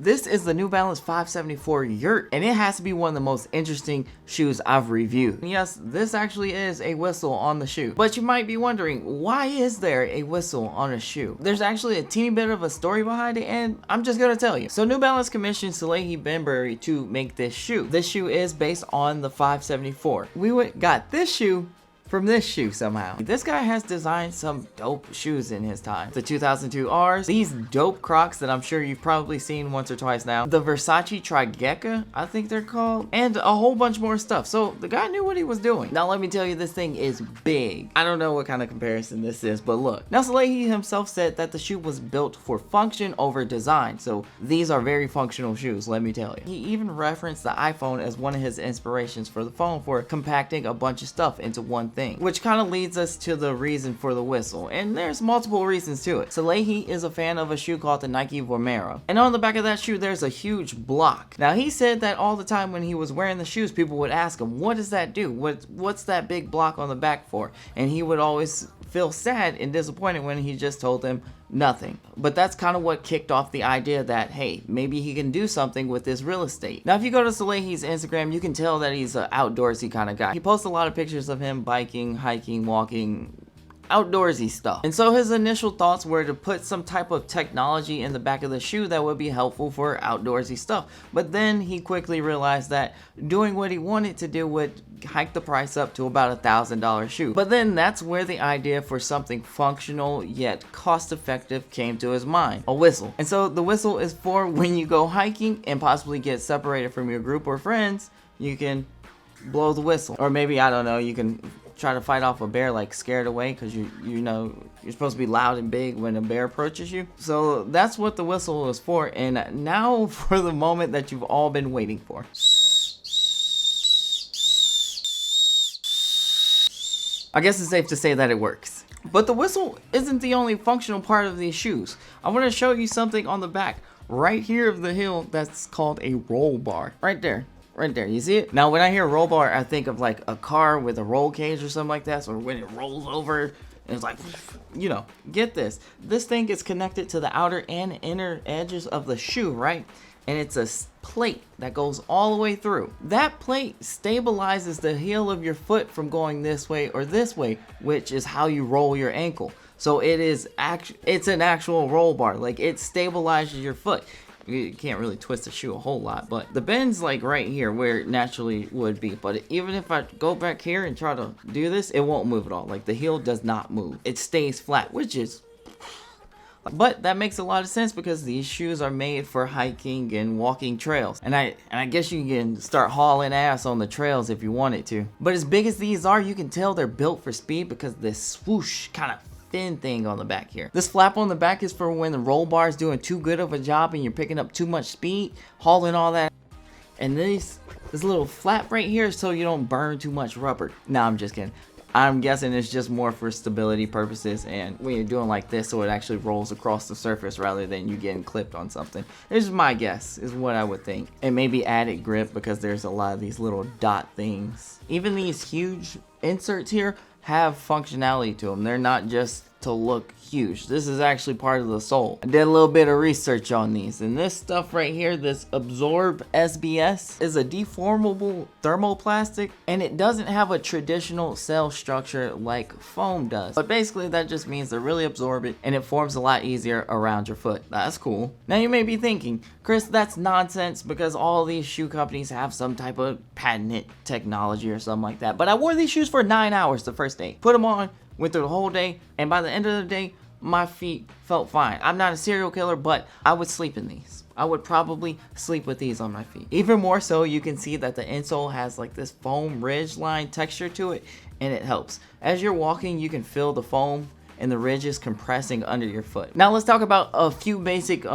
This is the New Balance 574 Yurt, and it has to be one of the most interesting shoes I've reviewed. Yes, this actually is a whistle on the shoe, but you might be wondering, why is there a whistle on a shoe? There's actually a teeny bit of a story behind it, and I'm just gonna tell you. So New Balance commissioned Salehe Bembury to make this shoe. This shoe is based on the 574. We got this shoe from this shoe somehow. This guy has designed some dope shoes in his time. The 2002 R's, these dope Crocs that I'm sure you've probably seen once or twice now, the Versace Trigeca, I think they're called, and a whole bunch more stuff. So the guy knew what he was doing. Now let me tell you, this thing is big. I don't know what kind of comparison this is, but look. Now Salehe himself said that the shoe was built for function over design. So these are very functional shoes, let me tell you. He even referenced the iPhone as one of his inspirations for the phone for compacting a bunch of stuff into one thing. Which kind of leads us to the reason for the whistle, and there's multiple reasons to it. Salehe is a fan of a shoe called the Nike Vomero, and on the back of that shoe there's a huge block. Now he said that all the time when he was wearing the shoes, people would ask him, what does that do? What's that big block on the back for? And he would always feel sad and disappointed when he just told them nothing. But that's kind of what kicked off the idea that, hey, maybe he can do something with this real estate. Now if you go to Salehe's Instagram, you can tell that he's an outdoorsy kind of guy. He posts a lot of pictures of him biking, hiking, walking, outdoorsy stuff. And so his initial thoughts were to put some type of technology in the back of the shoe that would be helpful for outdoorsy stuff. But then he quickly realized that doing what he wanted to do would hike the price up to about $1,000 shoe. But then that's where the idea for something functional yet cost effective came to his mind: a whistle. And so the whistle is for when you go hiking and possibly get separated from your group or friends, you can blow the whistle. Or maybe, I don't know, you can try to fight off a bear, like scared away, because you know you're supposed to be loud and big when a bear approaches you. So that's what the whistle is for. And now for the moment that you've all been waiting for. I guess it's safe to say that it works. But the whistle isn't the only functional part of these shoes. I want to show you something on the back right here of the heel that's called a roll bar. Right there. Right there, you see it? Now when I hear roll bar, I think of like a car with a roll cage or something like that. So when it rolls over, and it's like, you know, get this. This thing is connected to the outer and inner edges of the shoe, right? And it's a plate that goes all the way through. That plate stabilizes the heel of your foot from going this way or this way, which is how you roll your ankle. So it's an actual roll bar. Like, it stabilizes your foot. You can't really twist the shoe a whole lot, but the bend's like right here where it naturally would be. But even if I go back here and try to do this, it won't move at all. Like, the heel does not move. It stays flat, which is... But that makes a lot of sense because these shoes are made for hiking and walking trails. And I guess you can start hauling ass on the trails if you wanted to. But as big as these are, you can tell they're built for speed because this swoosh kind of fin thing on the back here. This flap on the back is for when the roll bar is doing too good of a job and you're picking up too much speed, hauling all that. And this little flap right here is so you don't burn too much rubber. No, I'm just kidding. I'm guessing it's just more for stability purposes, and when you're doing like this, so it actually rolls across the surface rather than you getting clipped on something. This is my guess, is what I would think. And maybe added grip because there's a lot of these little dot things. Even these huge inserts here have functionality to them. They're not just to look huge. This is actually part of the sole. I did a little bit of research on these, and this stuff right here, this Absorb SBS, is a deformable thermoplastic, and it doesn't have a traditional cell structure like foam does. But basically that just means they're really absorbent and it forms a lot easier around your foot. That's cool. Now you may be thinking, Chris, that's nonsense because all these shoe companies have some type of patented technology or something like that. But I wore these shoes for 9 hours the first day. Put them on, went through the whole day, and by the end of the day, my feet felt fine. I'm not a serial killer, but I would sleep in these. I would probably sleep with these on my feet. Even more so, you can see that the insole has like this foam ridge line texture to it, and it helps. As you're walking, you can feel the foam and the ridges compressing under your foot. Now let's talk about a few basic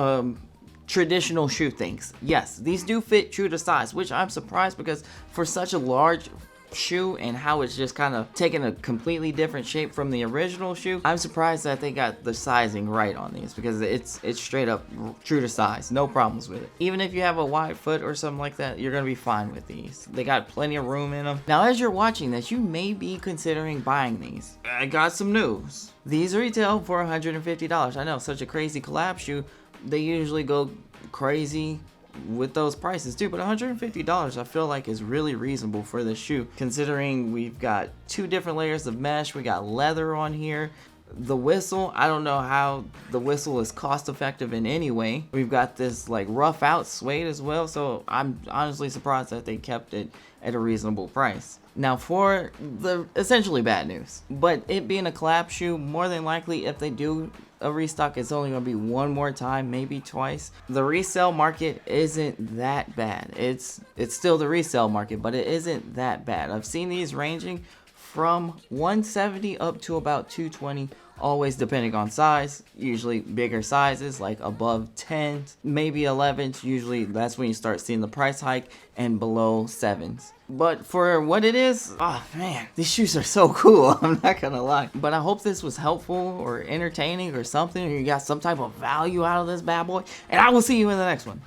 traditional shoe things. Yes, these do fit true to size, which I'm surprised because for such a large shoe and how it's just kind of taken a completely different shape from the original shoe, I'm surprised that they got the sizing right on these because it's straight up true to size. No problems with it. Even if you have a wide foot or something like that, you're gonna be fine with these. They got plenty of room in them. Now as you're watching this, you may be considering buying these. I got some news. These retail for $150. I know, such a crazy collab shoe. They usually go crazy with those prices too, but $150 I feel like is really reasonable for this shoe, considering we've got 2 different layers of mesh, we got leather on here. The whistle, I don't know how the whistle is cost effective in any way. We've got this like rough out suede as well, so I'm honestly surprised that they kept it at a reasonable price. Now for the essentially bad news, but it being a collab shoe, more than likely if they do a restock, it's only going to be one more time, maybe twice. The resale market isn't that bad. It's still the resale market, but it isn't that bad. I've seen these ranging from 170 up to about 220, always depending on size. Usually bigger sizes like above 10, maybe 11s. Usually that's when you start seeing the price hike, and below 7s. But for what it is, oh man, these shoes are so cool. I'm not gonna lie. But I hope this was helpful or entertaining or something, or you got some type of value out of this bad boy. And I will see you in the next one.